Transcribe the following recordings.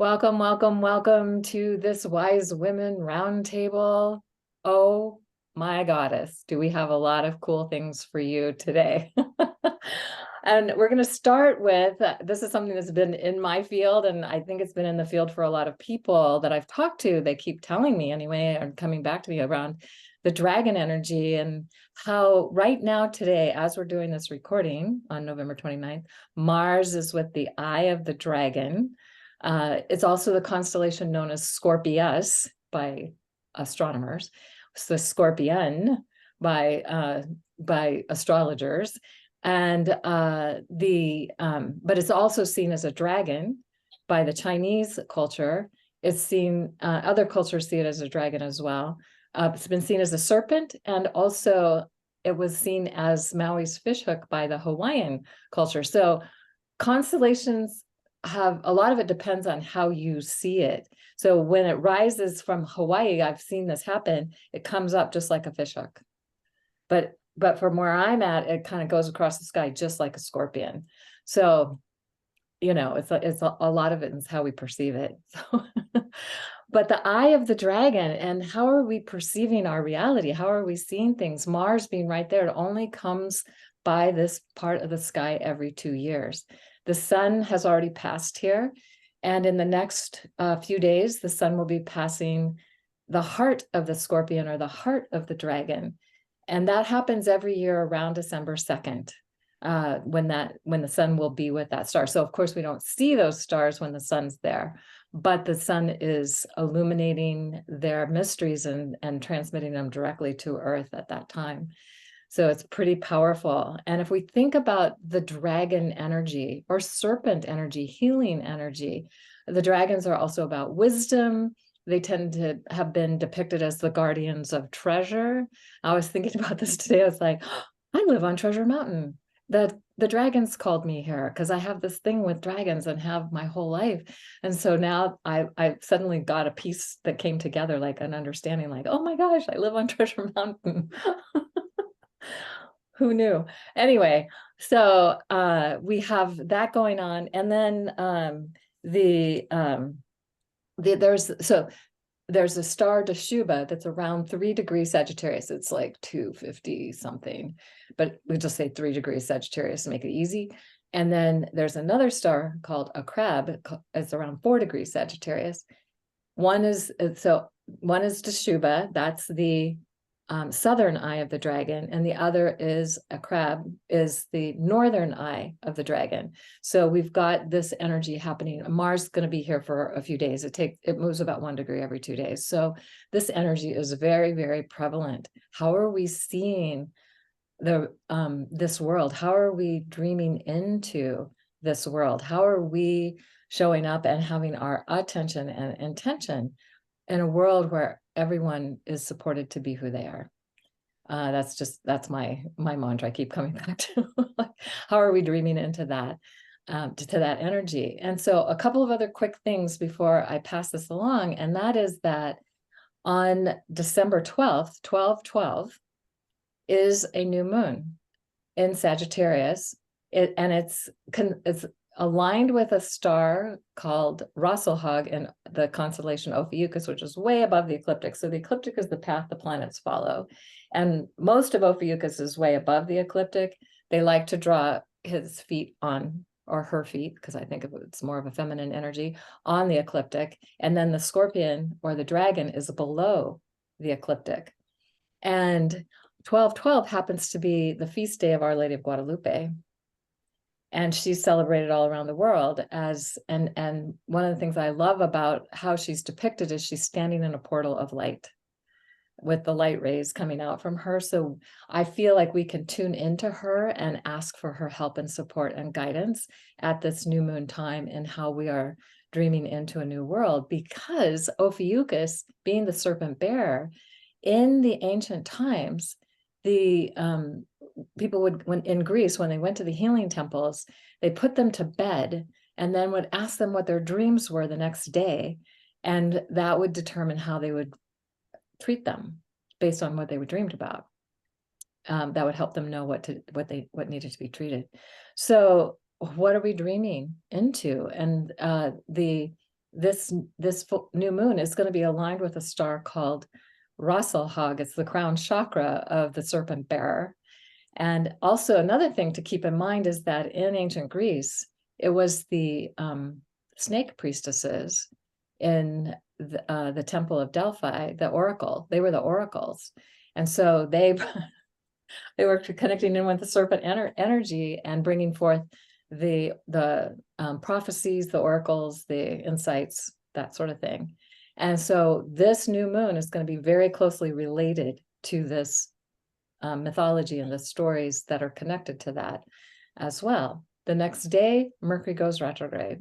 Welcome, welcome, welcome to this Wise Women Roundtable. Oh my goddess, do we have a lot of cool things for you today? And we're going to start with this is something that's been in my field, and I think it's been in the field for a lot of people that I've talked to. They keep telling me anyway, and coming back to me around the dragon energy and how right now, today, as we're doing this recording on November 29th, Mars is with the eye of the dragon. It's also the constellation known as Scorpius by astronomers. It's the Scorpion by astrologers, and but it's also seen as a dragon by the Chinese culture. It's seen other cultures see it as a dragon as well. It's been seen as a serpent, and also it was seen as Maui's fishhook by the Hawaiian culture. So constellations have a lot of it depends on how you see it. So when it rises from Hawaii, I've seen this happen. It comes up just like a fishhook, but from where I'm at, it kind of goes across the sky just like a scorpion. So it's a lot of it is how we perceive it. So, but the eye of the dragon, and how are we perceiving our reality? How are we seeing things? Mars being right there, it only comes by this part of the sky every 2 years. The sun has already passed here, and in the next few days, the sun will be passing the heart of the scorpion, or the heart of the dragon. And that happens every year around December 2nd, when the sun will be with that star. So of course we don't see those stars when the sun's there, but the sun is illuminating their mysteries and transmitting them directly to Earth at that time. So it's pretty powerful. And if we think about the dragon energy or serpent energy, healing energy, the dragons are also about wisdom. They tend to have been depicted as the guardians of treasure. I was thinking about this today. I was like, oh, I live on Treasure Mountain. The dragons called me here because I have this thing with dragons and have my whole life. And so now I suddenly got a piece that came together, like an understanding, like, oh my gosh, I live on Treasure Mountain. Who knew? Anyway, so we have that going on. And then there's a star Dashuba that's around 3 degrees Sagittarius. It's like 250 something, but we just say 3 degrees Sagittarius to make it easy. And then there's another star called a crab. It's around 4 degrees Sagittarius. One is Dashuba. That's the southern eye of the dragon, and the other is a crab, is the northern eye of the dragon. So we've got this energy happening. Mars is going to be here for a few days. It moves about 1 degree every 2 days. So this energy is very, very prevalent. How are we seeing this world? How are we dreaming into this world? How are we showing up and having our attention and intention in a world where everyone is supported to be who they are? That's my mantra I keep coming back to. How are we dreaming into that, to that energy? And so a couple of other quick things before I pass this along, and that is that on December 12th, 12/12, is a new moon in Sagittarius. It's aligned with a star called Rasselhag in the constellation Ophiuchus, which is way above the ecliptic. So the ecliptic is the path the planets follow. And most of Ophiuchus is way above the ecliptic. They like to draw his feet on, or her feet, because I think it's more of a feminine energy, on the ecliptic. And then the scorpion, or the dragon, is below the ecliptic. And 12/12 happens to be the feast day of Our Lady of Guadalupe. And she's celebrated all around the world and one of the things I love about how she's depicted is she's standing in a portal of light with the light rays coming out from her. So I feel like we can tune into her and ask for her help and support and guidance at this new moon time in how we are dreaming into a new world, because Ophiuchus, being the serpent bearer, in the ancient times, the people would, when in Greece, when they went to the healing temples, they put them to bed and then would ask them what their dreams were the next day, and that would determine how they would treat them based on what they were dreamed about. That would help them know what needed to be treated. So what are we dreaming into? And the this new moon is going to be aligned with a star called Rasselhag. It's the crown chakra of the serpent bearer. And also another thing to keep in mind is that in ancient Greece, it was the snake priestesses in the temple of Delphi, the oracle. They were the oracles. And so they were connecting in with the serpent energy and bringing forth the prophecies, the oracles, the insights, that sort of thing. And so this new moon is going to be very closely related to this mythology and the stories that are connected to that as well. The next day, Mercury goes retrograde.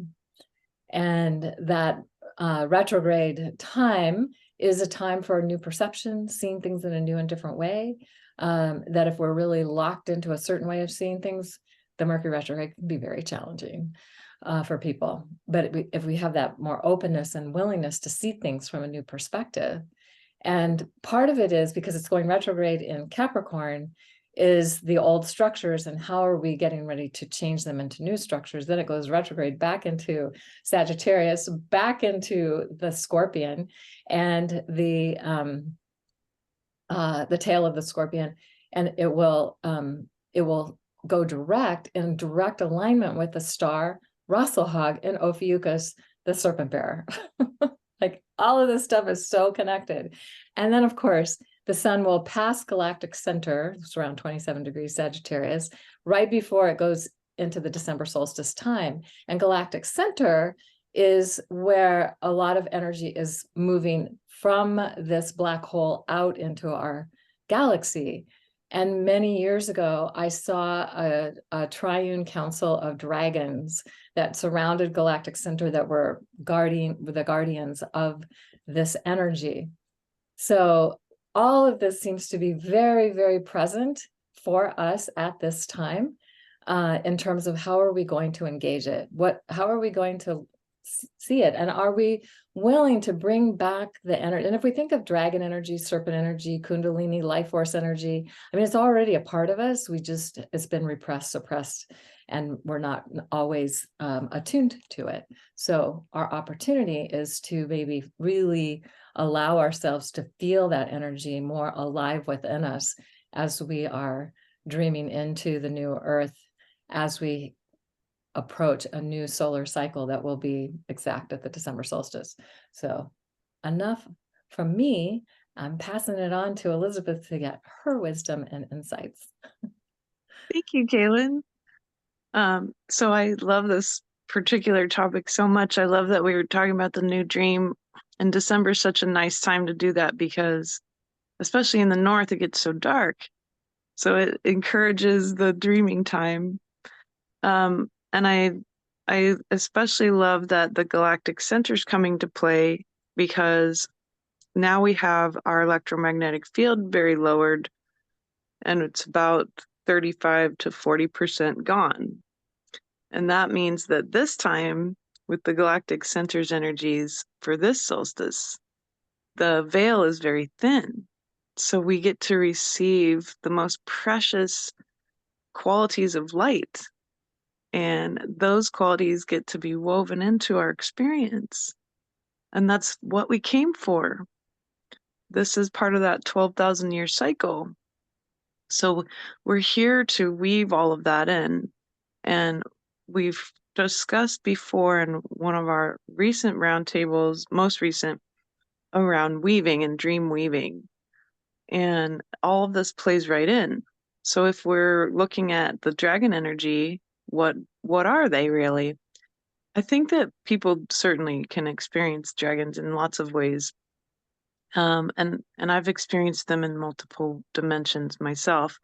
And that retrograde time is a time for a new perception, seeing things in a new and different way. That if we're really locked into a certain way of seeing things, the Mercury retrograde can be very challenging for people. But if we have that more openness and willingness to see things from a new perspective, and part of it is because it's going retrograde in Capricorn, is the old structures and how are we getting ready to change them into new structures. Then it goes retrograde back into Sagittarius, back into the Scorpion, and the tail of the Scorpion, and it will go direct in direct alignment with the star Rasselhag in Ophiuchus, the serpent bearer. Like all of this stuff is so connected. And then of course, the sun will pass Galactic Center, it's around 27 degrees Sagittarius, right before it goes into the December solstice time. And Galactic Center is where a lot of energy is moving from this black hole out into our galaxy. And many years ago, I saw a triune council of dragons that surrounded Galactic Center that were the guardians of this energy. So all of this seems to be very, very present for us at this time in terms of how are we going to engage it? How are we going to see it? And are we willing to bring back the energy? And if we think of dragon energy, serpent energy, Kundalini, life force energy, I mean, it's already a part of us. It's been repressed, suppressed, and we're not always attuned to it. So our opportunity is to maybe really allow ourselves to feel that energy more alive within us as we are dreaming into the new earth, as we approach a new solar cycle that will be exact at the December solstice. So enough from me. I'm passing it on to Elizabeth to get her wisdom and insights. Thank you, Kaylin. So I love this particular topic so much. I love that we were talking about the new dream, and December is such a nice time to do that because, especially in the north, it gets so dark. So it encourages the dreaming time. And I especially love that the Galactic Center is coming to play because now we have our electromagnetic field very lowered, and it's about 35 to 40% gone. And that means that this time, with the Galactic Center's energies for this solstice, the veil is very thin. So we get to receive the most precious qualities of light. And those qualities get to be woven into our experience. And that's what we came for. This is part of that 12,000 year cycle. So we're here to weave all of that in. And we've discussed before in one of our recent roundtables, most recent, around weaving and dream weaving. And all of this plays right in. So if we're looking at the dragon energy, what are they really? I think that people certainly can experience dragons in lots of ways. And I've experienced them in multiple dimensions myself.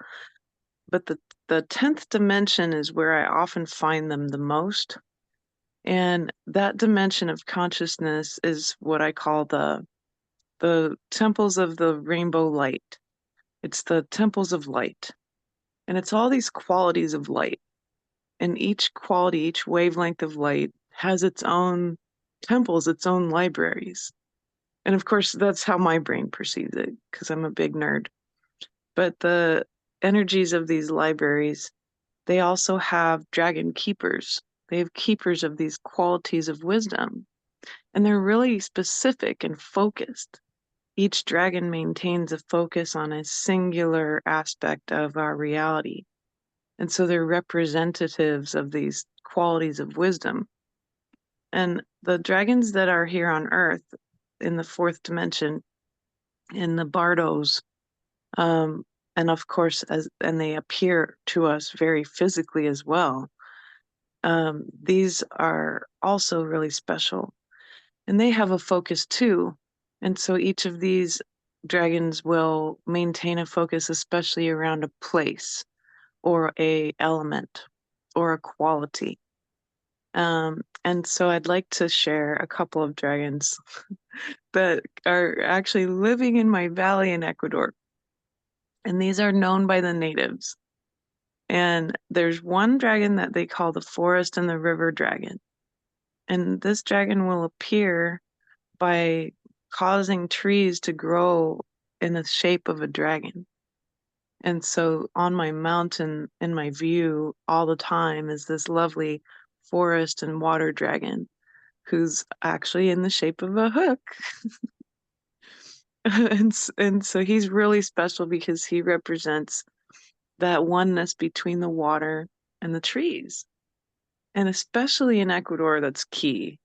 But the 10th dimension is where I often find them the most. And that dimension of consciousness is what I call the temples of the rainbow light. It's the temples of light. And it's all these qualities of light. And each quality, each wavelength of light has its own temples, its own libraries. And of course, that's how my brain perceives it, because I'm a big nerd. But the energies of these libraries, they also have dragon keepers. They have keepers of these qualities of wisdom. And they're really specific and focused. Each dragon maintains a focus on a singular aspect of our reality. And so they're representatives of these qualities of wisdom. And the dragons that are here on Earth in the fourth dimension, in the bardos, and of course, and they appear to us very physically as well. These are also really special, and they have a focus too. And so each of these dragons will maintain a focus, especially around a place or a element or a quality. And so I'd like to share a couple of dragons that are actually living in my valley in Ecuador. And these are known by the natives. And there's one dragon that they call the forest and the river dragon. And this dragon will appear by causing trees to grow in the shape of a dragon. And so on my mountain, in my view, all the time is this lovely forest and water dragon who's actually in the shape of a hook. And so he's really special because he represents that oneness between the water and the trees. And especially in Ecuador, that's key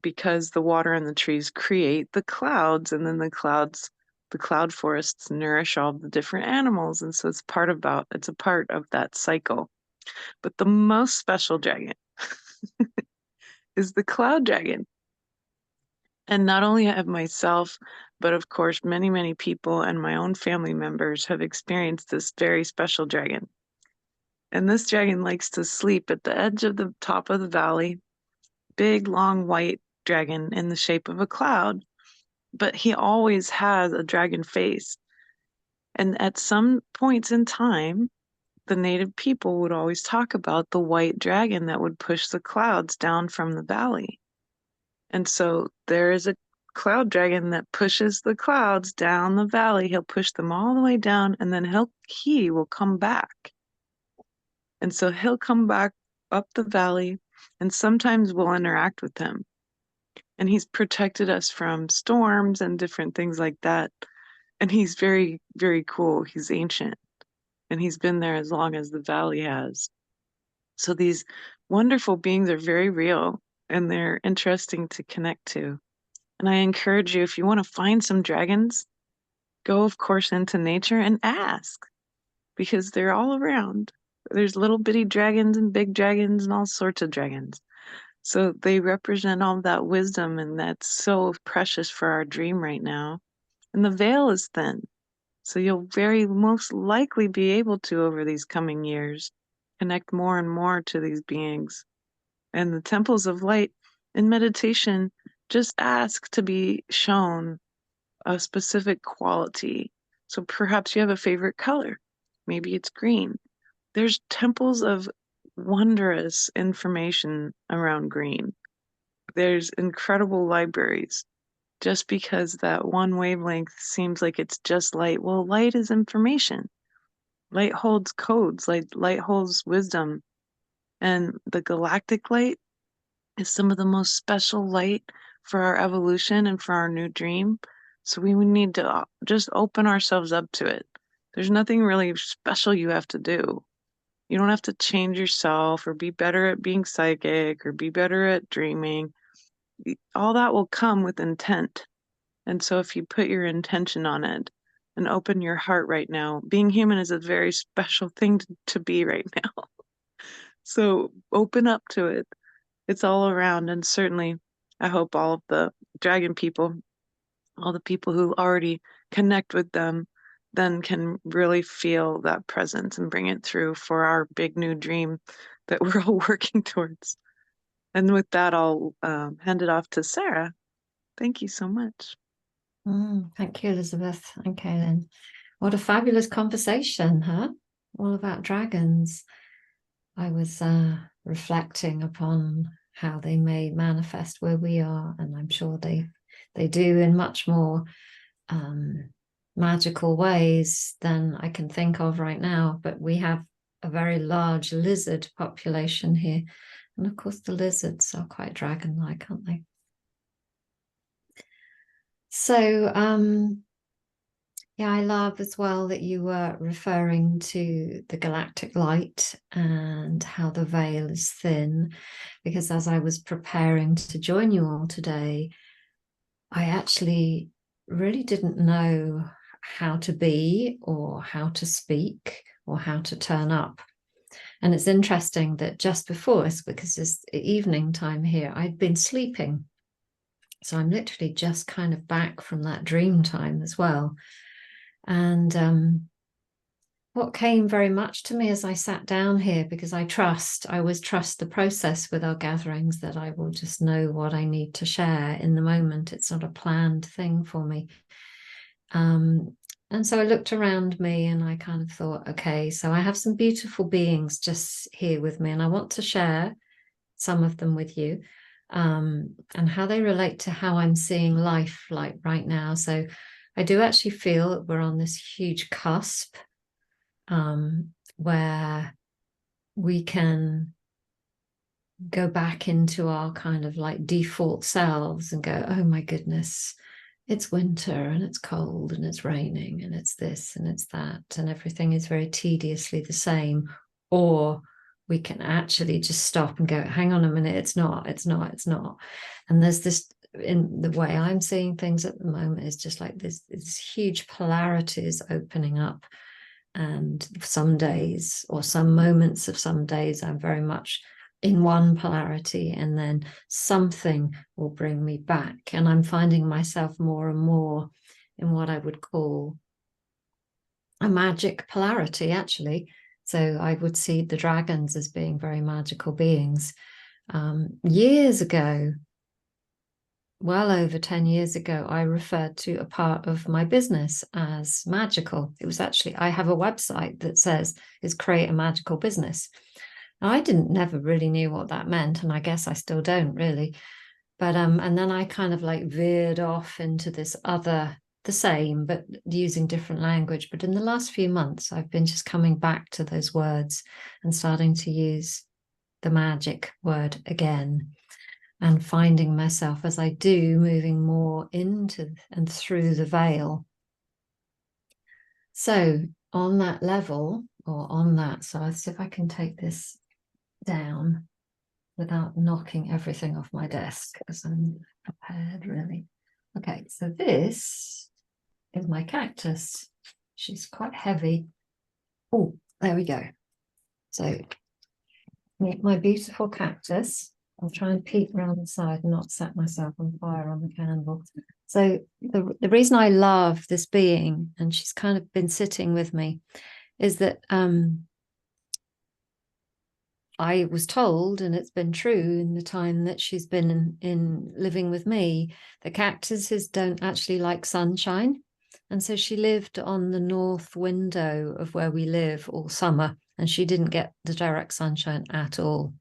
because the water and the trees create the clouds, and then the cloud forests nourish all the different animals. And so it's a part of that cycle. But the most special dragon is the cloud dragon. And not only have myself, but of course, many, many people and my own family members have experienced this very special dragon. And this dragon likes to sleep at the edge of the top of the valley, big, long, white dragon in the shape of a cloud, but he always has a dragon face. And at some points in time, the native people would always talk about the white dragon that would push the clouds down from the valley. And so there is a cloud dragon that pushes the clouds down the valley. He'll push them all the way down, and then he will come back. And so he'll come back up the valley, and sometimes we'll interact with him. And he's protected us from storms and different things like that. And he's very, very cool. He's ancient, and he's been there as long as the valley has. So these wonderful beings are very real, and they're interesting to connect to. And I encourage you, if you want to find some dragons, go, of course, into nature and ask, because they're all around. There's little bitty dragons and big dragons and all sorts of dragons. So they represent all that wisdom, and that's so precious for our dream right now. And the veil is thin. So you'll very most likely be able to, over these coming years, connect more and more to these beings. And the temples of light in meditation, just ask to be shown a specific quality. So perhaps you have a favorite color. Maybe it's green. There's temples of wondrous information around green. There's incredible libraries. Just because that one wavelength seems like it's just light, well, light is information. Light holds codes, light holds wisdom. And the galactic light is some of the most special light for our evolution and for our new dream. So we need to just open ourselves up to it. There's nothing really special you have to do. You don't have to change yourself or be better at being psychic or be better at dreaming. All that will come with intent. And so if you put your intention on it and open your heart right now, being human is a very special thing to be right now. So open up to it. It's all around. And certainly, I hope all of the dragon people, all the people who already connect with them, then can really feel that presence and bring it through for our big new dream that we're all working towards. And with that, I'll hand it off to Sarah. Thank you so much. Thank you, Elizabeth and Kaylin. What a fabulous conversation, huh? All about dragons. I was reflecting upon how they may manifest where we are, and I'm sure they do in much more magical ways than I can think of right now. But we have a very large lizard population here, and of course the lizards are quite dragon-like, aren't they? So, yeah, I love as well that you were referring to the galactic light and how the veil is thin, because as I was preparing to join you all today, I actually really didn't know how to be or how to speak or how to turn up. And it's interesting that just before us, because it's evening time here, I'd been sleeping. So I'm literally just kind of back from that dream time as well. And what came very much to me as I sat down here, because I always trust the process with our gatherings, that I will just know what I need to share in the moment. It's not a planned thing for me. And so I looked around me and I kind of thought, okay, so I have some beautiful beings just here with me, and I want to share some of them with you, and how they relate to how I'm seeing life like right now. So I do actually feel that we're on this huge cusp, where we can go back into our kind of like default selves and go, oh my goodness, it's winter and it's cold and it's raining and it's this and it's that, and everything is very tediously the same. Or we can actually just stop and go, hang on a minute, it's not. And there's this, in the way I'm seeing things at the moment, is just like this huge polarities opening up. And some days, or some moments of some days, I'm very much in one polarity, and then something will bring me back. And I'm finding myself more and more in what I would call a magic polarity, actually. So I would see the dragons as being very magical beings. Years ago, well over 10 years ago, I referred to a part of my business as magical. It was actually, I have a website that says is create a magical business. Now, I didn't never really knew what that meant, and I guess I still don't really. But and then I kind of like veered off into this other, the same, but using different language. But in the last few months, I've been just coming back to those words and starting to use the magic word again, and finding myself as I do moving more into and through the veil. So on that level, or on that, so let's see if I can take this down without knocking everything off my desk, because I'm prepared really. Okay, so this is my cactus. She's quite heavy. Oh, there we go. So my beautiful cactus. I'll try and peek around the side and not set myself on fire on the candle. So the reason I love this being, and she's kind of been sitting with me, is that I was told, and it's been true in the time that she's been in living with me, that cactuses don't actually like sunshine. And so she lived on the north window of where we live all summer, and she didn't get the direct sunshine at all.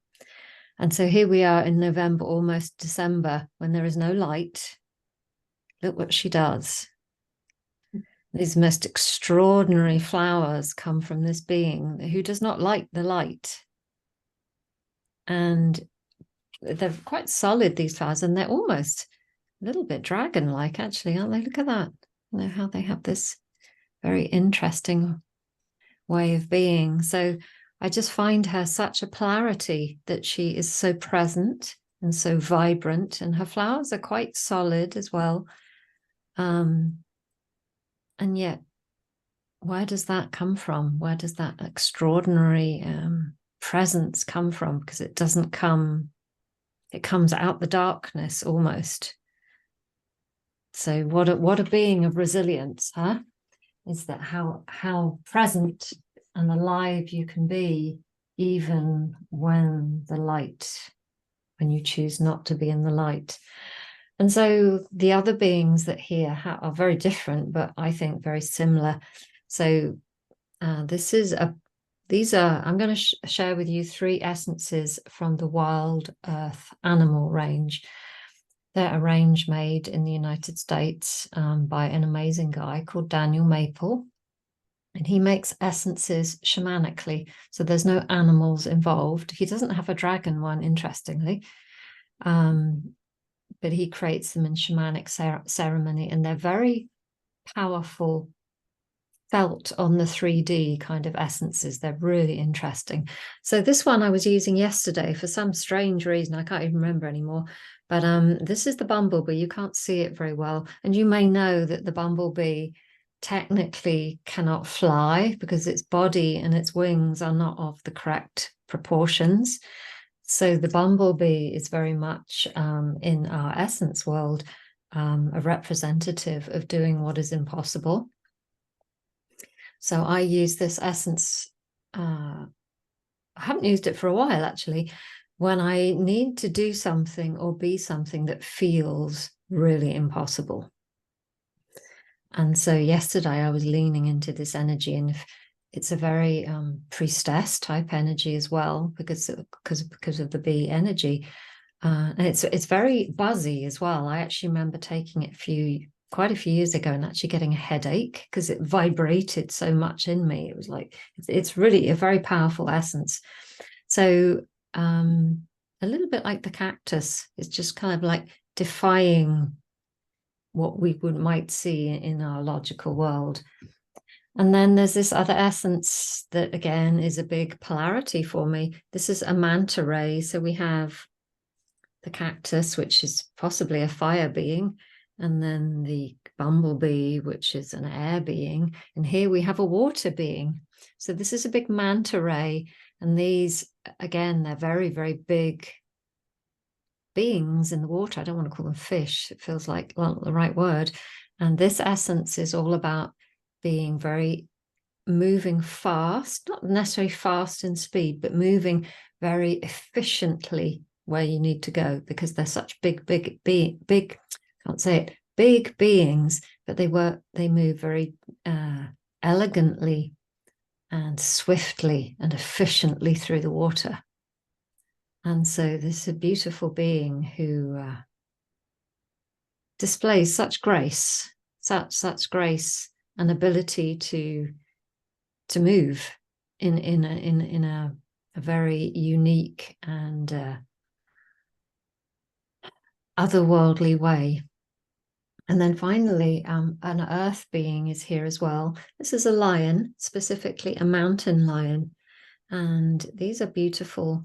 And so here we are in November, almost December, when there is no light. Look what she does. These most extraordinary flowers come from this being who does not like the light. And they're quite solid, these flowers, and they're almost a little bit dragon-like, actually, aren't they? Look at that. You know how they have this very interesting way of being. So I just find her such a polarity, that she is so present and so vibrant, and her flowers are quite solid as well. And yet, where does that come from? Where does that extraordinary presence come from? Because it doesn't come, it comes out the darkness almost. So what a being of resilience, huh? Is that how present and alive you can be, even when you choose not to be in the light. And so the other beings that here are very different, but I think very similar. So I'm going to share with you 3 essences from the Wild Earth Animal range. They're a range made in the United States by an amazing guy called Daniel Maple. And he makes essences shamanically. So there's no animals involved. He doesn't have a dragon one, interestingly. but he creates them in shamanic ceremony, and they're very powerful, felt on the 3D kind of essences. They're really interesting. So this one I was using yesterday for some strange reason. I can't even remember anymore. But this is the bumblebee. You can't see it very well. And you may know that the bumblebee technically cannot fly because its body and its wings are not of the correct proportions. So the bumblebee is very much in our essence world a representative of doing what is impossible. So I use this essence, I haven't used it for a while actually, when I need to do something or be something that feels really impossible. And so yesterday I was leaning into this energy, and it's a very priestess type energy as well, because of the bee energy. And it's very buzzy as well. I actually remember taking it quite a few years ago and actually getting a headache because it vibrated so much in me. It was like, it's really a very powerful essence. So a little bit like the cactus, it's just kind of like defying what we might see in our logical world. And then there's this other essence that again is a big polarity for me. This is a manta ray. So we have the cactus, which is possibly a fire being, and then the bumblebee, which is an air being, and here we have a water being. So this is a big manta ray, and these, again, they're very, very big beings in the water. I don't want to call them fish. It feels like, well, the right word. And this essence is all about being very moving fast, not necessarily fast in speed, but moving very efficiently where you need to go, because they're such big, can't say it, big beings, but they move very elegantly and swiftly and efficiently through the water. And so this is a beautiful being who displays such grace, such grace and ability to move in a very unique and otherworldly way. And then finally, an earth being is here as well. This is a lion, specifically a mountain lion. And these are beautiful.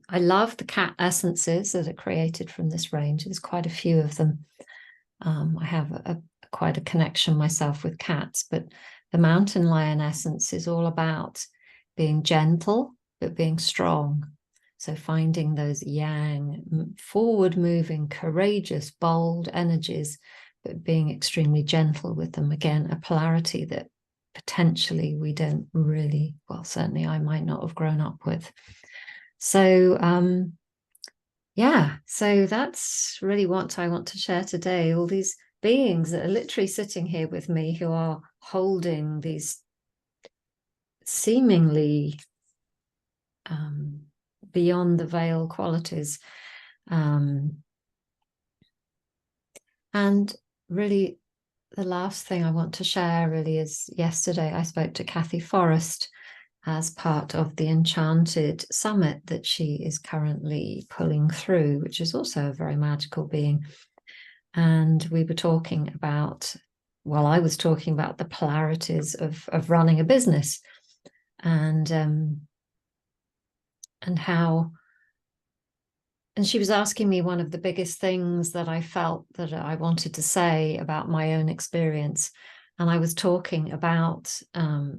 I love the cat essences that are created from this range. There's quite a few of them. I have quite a connection myself with cats, but the mountain lion essence is all about being gentle, but being strong. So finding those yang, forward-moving, courageous, bold energies, but being extremely gentle with them. Again, a polarity that potentially we don't really, well, certainly I might not have grown up with. So, yeah, so that's really what I want to share today. All these beings that are literally sitting here with me who are holding these seemingly beyond the veil qualities. And really, the last thing I want to share really is yesterday I spoke to Kathy Forrest as part of the Enchanted summit that she is currently pulling through, which is also a very magical being. And we were talking about, well, I was talking about the polarities of running a business and how, and she was asking me one of the biggest things that I felt that I wanted to say about my own experience. And I was talking about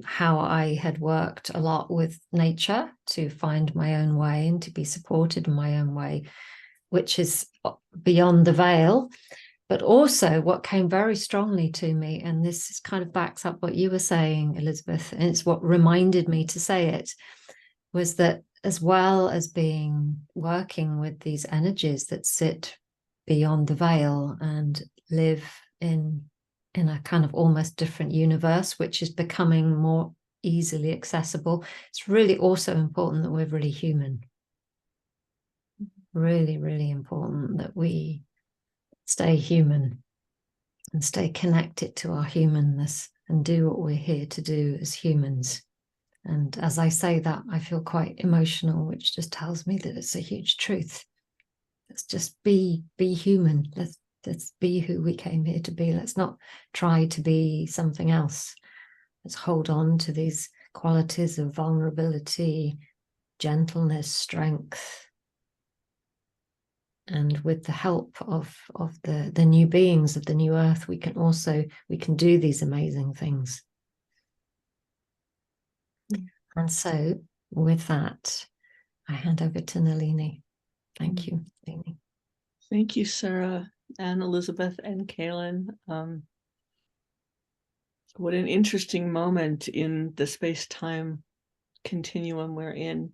how I had worked a lot with nature to find my own way and to be supported in my own way, which is beyond the veil. But also what came very strongly to me, and this kind of backs up what you were saying, Elizabeth, and it's what reminded me to say it, was that as well as working with these energies that sit beyond the veil and live in a kind of almost different universe, which is becoming more easily accessible, it's really also important that we're really human. Really, really important that we stay human and stay connected to our humanness and do what we're here to do as humans. And as I say that, I feel quite emotional, which just tells me that it's a huge truth. Let's just be human. Let's be who we came here to be. Let's not try to be something else. Let's hold on to these qualities of vulnerability, gentleness, strength. And with the help of the new beings of the new earth, we can do these amazing things. And so with that, I hand over to Nalini. Thank you, Nalini. Thank you, Sarah and Elizabeth and Kaylin. What an interesting moment in the space-time continuum we're in.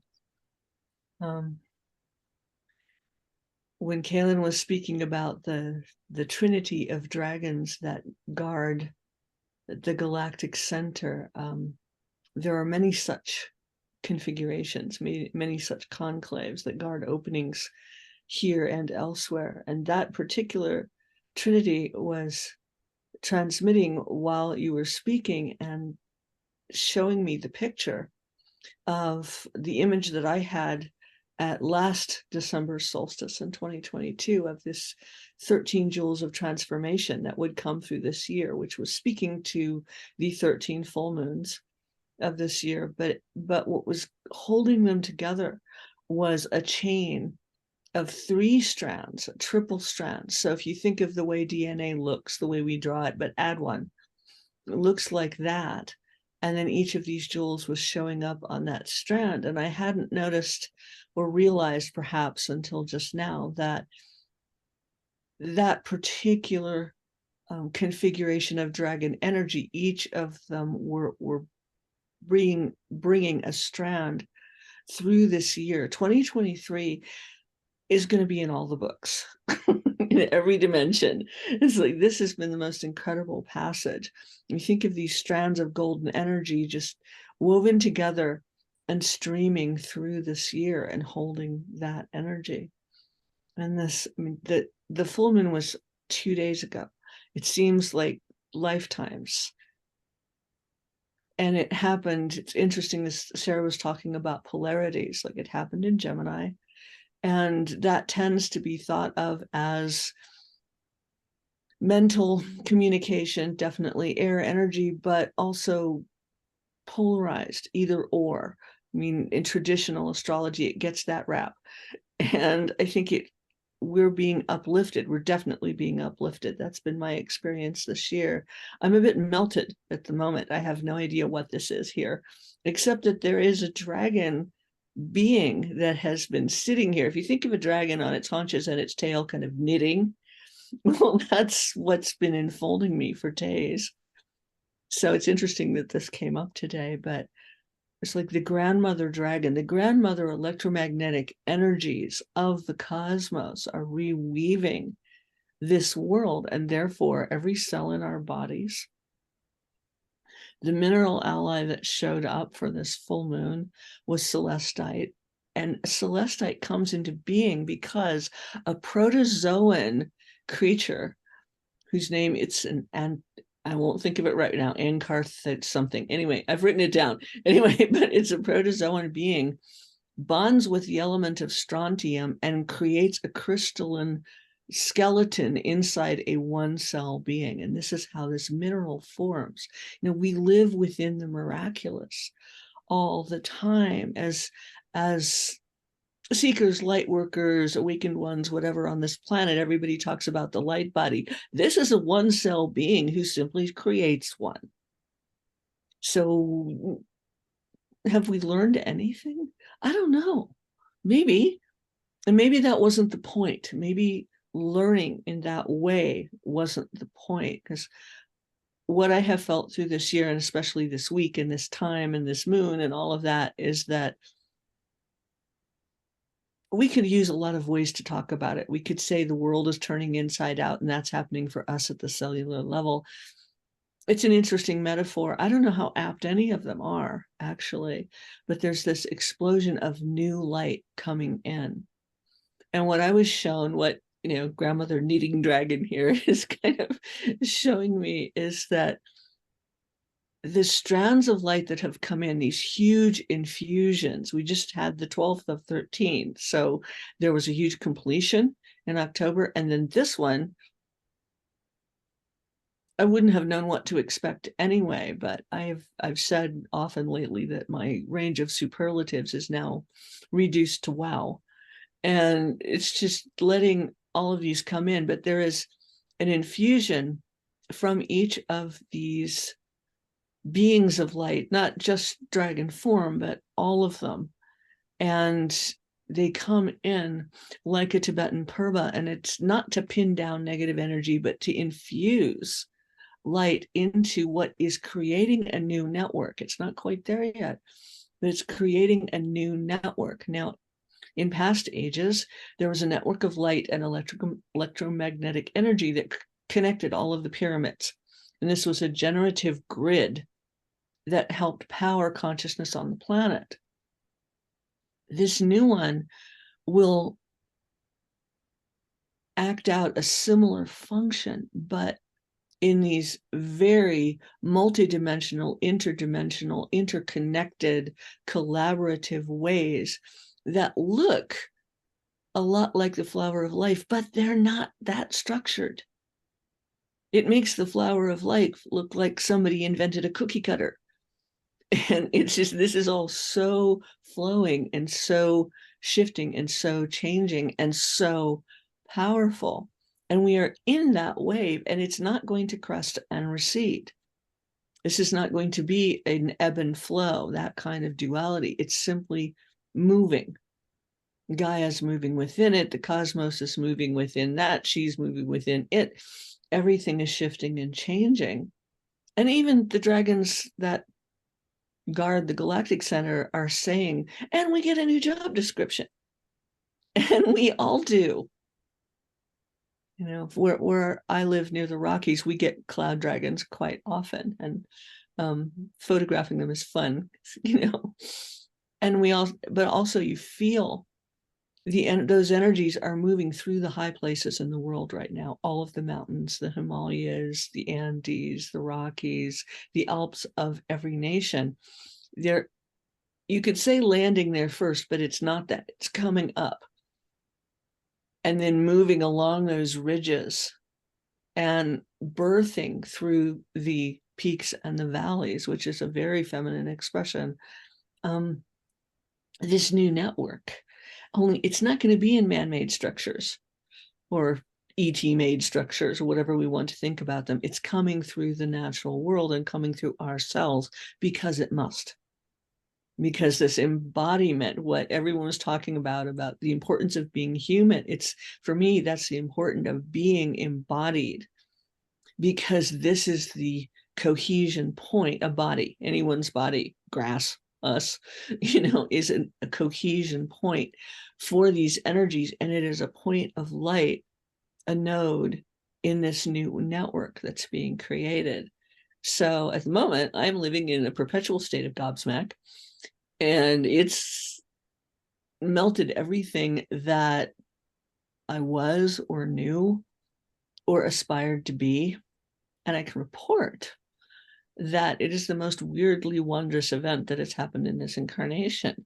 When Kaylin was speaking about the trinity of dragons that guard the Galactic Center, there are many such configurations, many such conclaves that guard openings here and elsewhere. And that particular trinity was transmitting while you were speaking and showing me the picture of the image that I had at last December solstice in 2022 of this 13 jewels of transformation that would come through this year, which was speaking to the 13 full moons of this year. But what was holding them together was a chain of 3 strands, triple strands. So if you think of the way DNA looks, the way we draw it, but add one, it looks like that. And then each of these jewels was showing up on that strand. And I hadn't noticed or realized perhaps until just now that that particular configuration of dragon energy, each of them were bringing a strand through this year. 2023 is going to be in all the books in every dimension. It's like, this has been the most incredible passage. You think of these strands of golden energy just woven together and streaming through this year and holding that energy. And this, I mean, the full moon was 2 days ago. It seems like lifetimes. And it happened, it's interesting, this Sarah was talking about polarities, like it happened in Gemini. And that tends to be thought of as mental communication, definitely air energy, but also polarized, either or. I mean, in traditional astrology, it gets that rap. And I think we're being uplifted. We're definitely being uplifted. That's been my experience this year. I'm a bit melted at the moment. I have no idea what this is here, except that there is a dragon being that has been sitting here. If you think of a dragon on its haunches and its tail kind of knitting, well, that's what's been enfolding me for days. So it's interesting that this came up today, but it's like the grandmother dragon, the grandmother electromagnetic energies of the cosmos are reweaving this world, and therefore every cell in our bodies. The mineral ally that showed up for this full moon was celestite, and celestite comes into being because a protozoan creature whose name and I won't think of it right now, Ankarth something. Anyway, I've written it down. Anyway, but it's a protozoan being, bonds with the element of strontium and creates a crystalline skeleton inside a one-cell being. And this is how this mineral forms. You know, we live within the miraculous all the time as seekers, light workers, awakened ones, whatever on this planet. Everybody talks about the light body. This is a one-cell being who simply creates one. So have we learned anything? I don't know. Maybe. And maybe that wasn't the point. Maybe learning in that way wasn't the point, because what I have felt through this year, and especially this week and this time and this moon and all of that, is that we could use a lot of ways to talk about it. We could say the world is turning inside out, and that's happening for us at the cellular level. It's an interesting metaphor. I don't know how apt any of them are, actually, but there's this explosion of new light coming in. And what I was shown, what, grandmother knitting dragon here is kind of showing me, is that the strands of light that have come in, these huge infusions, we just had the 12th of 13. So there was a huge completion in October. And then this one, I wouldn't have known what to expect anyway, but I've said often lately that my range of superlatives is now reduced to wow. And it's just letting all of these come in, but there is an infusion from each of these beings of light, not just dragon form, but all of them. And they come in like a Tibetan purba, and it's not to pin down negative energy, but to infuse light into what is creating a new network. It's not quite there yet, but it's creating a new network. Now, in past ages, there was a network of light and electromagnetic energy that connected all of the pyramids. And this was a generative grid that helped power consciousness on the planet. This new one will act out a similar function, but in these very multidimensional, interdimensional, interconnected, collaborative ways that look a lot like the flower of life, but they're not that structured. It makes the flower of life look like somebody invented a cookie cutter. And it's just, this is all so flowing and so shifting and so changing and so powerful. And we are in that wave, and it's not going to crest and recede. This is not going to be an ebb and flow, that kind of duality. It's simply moving. Gaia's moving within it. The cosmos is moving within that. She's moving within it. Everything is shifting and changing. And even the dragons that guard the Galactic Center are saying, and we get a new job description. And we all do. You know, where I live near the Rockies, we get cloud dragons quite often, and photographing them is fun, you know. And but also you feel those energies are moving through the high places in the world right now. All of the mountains, the Himalayas, the Andes, the Rockies, the Alps of every nation. You could say landing there first, but it's not that. It's coming up. And then moving along those ridges and birthing through the peaks and the valleys, which is a very feminine expression, this new network. Only it's not going to be in man-made structures or ET-made structures or whatever we want to think about them. It's coming through the natural world and coming through ourselves because it must. Because this embodiment, what everyone was talking about the importance of being human, for me, that's the importance of being embodied, because this is the cohesion point. A body, anyone's body, grass, us, is a cohesion point for these energies. And it is a point of light, a node in this new network that's being created. So at the moment, I'm living in a perpetual state of gobsmack. And it's melted everything that I was or knew or aspired to be. And I can report that it is the most weirdly wondrous event that has happened in this incarnation.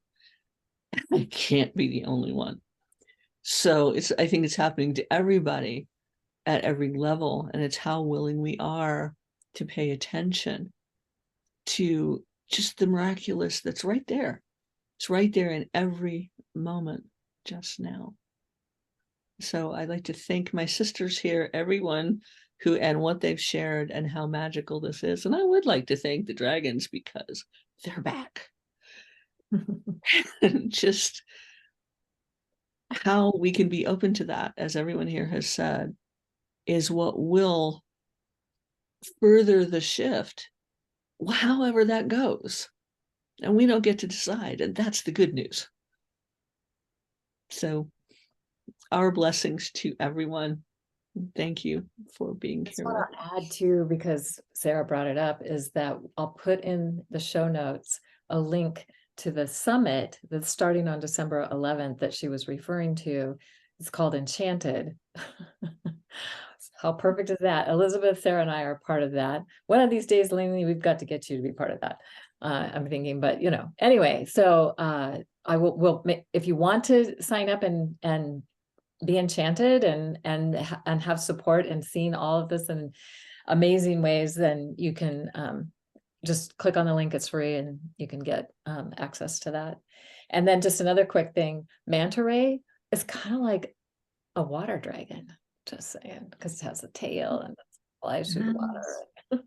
I can't be the only one. So I think it's happening to everybody at every level. And it's how willing we are to pay attention to just the miraculous that's right there. It's right there in every moment just now. So I'd like to thank my sisters here, everyone and what they've shared and how magical this is. And I would like to thank the dragons because they're back. And just how we can be open to that, as everyone here has said, is what will further the shift, however that goes. And we don't get to decide, and that's the good news. So our blessings to everyone. Thank you for being here. What I'll add to, because Sarah brought it up, is that I'll put in the show notes a link to the summit that's starting on December 11th that she was referring to. It's called Enchanted. How perfect is that? Elizabeth, Sarah, and I are part of that. One of these days, Lainey, we've got to get you to be part of that. I'm thinking, but anyway, so I will if you want to sign up and be enchanted and have support and seen all of this in amazing ways, then you can just click on the link. It's free and you can get access to that. And then just another quick thing, manta ray is kind of like a water dragon, just saying, because it has a tail and it flies through the water.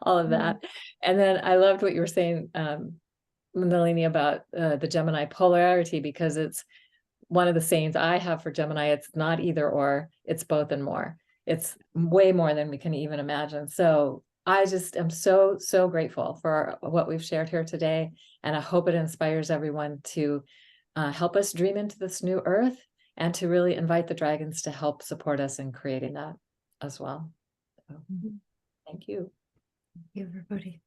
All of that. And then I loved what you were saying, Nalini, about the Gemini polarity, because it's one of the sayings I have for Gemini. It's not either or, it's both and more. It's way more than we can even imagine. So I just am so, so grateful for what we've shared here today. And I hope it inspires everyone to help us dream into this new earth, and to really invite the dragons to help support us in creating that as well. So, thank you. Thank you, everybody.